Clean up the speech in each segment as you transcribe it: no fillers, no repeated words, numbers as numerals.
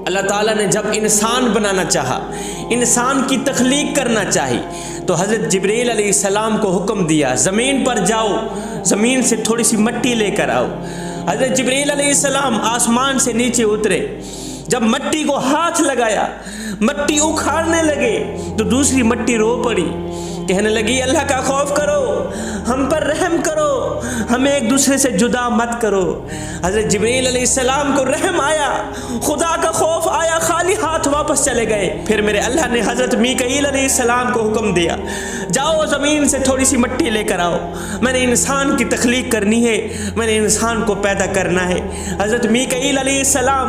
اللہ تعالیٰ نے جب انسان بنانا چاہا، انسان کی تخلیق کرنا چاہی، تو حضرت جبرائیل علیہ السلام کو حکم دیا زمین پر جاؤ، زمین سے تھوڑی سی مٹی لے کر آؤ۔ حضرت جبرائیل علیہ السلام آسمان سے نیچے اترے، جب مٹی کو ہاتھ لگایا، مٹی اکھاڑنے لگے تو دوسری مٹی رو پڑی، کہنے لگی اللہ کا خوف کرو، ہم پر رحم کرو، ہمیں ایک دوسرے سے جدا مت کرو۔ حضرت جبرائیل علیہ السلام کو رحم آیا، خدا کا خوف آیا، خالی ہاتھ واپس چلے گئے۔ پھر میرے اللہ نے حضرت میکائیل علیہ السلام کو حکم دیا جاؤ زمین سے تھوڑی سی مٹی لے کر آؤ، میں نے انسان کی تخلیق کرنی ہے، میں نے انسان کو پیدا کرنا ہے۔ حضرت میکائیل علیہ السلام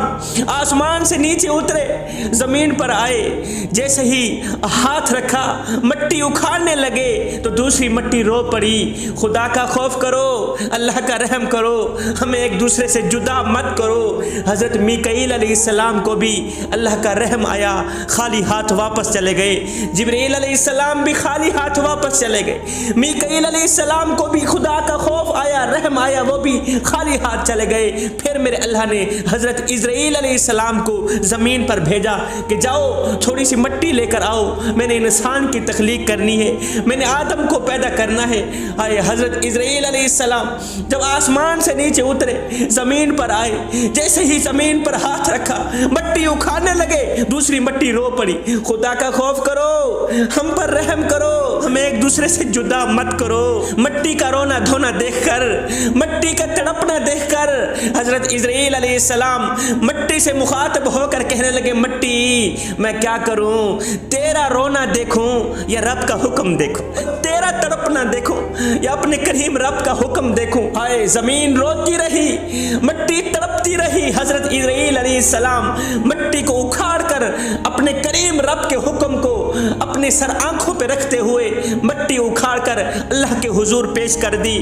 آسمان سے نیچے اترے، زمین پر آئے، جیسے ہی ہاتھ رکھا مٹی اکھاڑنے لگے تو دوسری مٹی رو پڑی، خدا کا خوف کرو، اللہ کا رحم کرو، ہمیں ایک دوسرے سے جدا مت کرو۔ حضرت میکائیل علیہ السلام کو بھی اللہ کا رحم آیا، خالی ہاتھ واپس چلے گئے۔ جبرائیل علیہ السلام بھی خالی ہاتھ واپس چلے گئے۔ میکائیل علیہ السلام کو بھی خدا کا خوف آیا، رحم آیا، وہ بھی خالی ہاتھ چلے گئے۔ پھر میرے اللہ نے حضرت عزرائیل علیہ السلام کو زمین پر بھیجا کہ جاؤ تھوڑی سی مٹی لے کر آؤ، میں نے انسان کی تخلیق کرنی ہے، میں نے آدم کو پیدا کرنا ہے۔ آئے حضرت عزرائیل علیہ السلام جب آسمان سے نیچے اترے، زمین پر آئے، جیسے ہی زمین پر ہاتھ رکھا مٹی اکھاڑنے لگے، دوسری مٹی رو پڑی، خدا کا خوف کرو، ہم پر رحم کرو، ہمیں ایک دوسرے سے جدا مت کرو۔ مٹی کا رونا دھونا دیکھ کر، مٹی کا تڑپنا دیکھ کر حضرت عزرائیل علیہ السلام مٹی سے مخاطب ہو کر کہنے لگے مٹی میں کیا کروں، تیرا رونا دیکھوں یا رب کا حکم دیکھوں، تیرا تڑپنا دیکھوں یا اپنے کریم رب کا حکم دیکھوں۔ آئے زمین روتی رہی، مٹی تڑپتی رہی، حضرت عزرائیل علیہ السلام مٹی کو اکھاڑ کر اپنے کریم رب کے حکم کو اپنے سر آنکھوں پہ رکھتے ہوئے مٹی اکھاڑ کر اللہ کے حضور پیش کر دی۔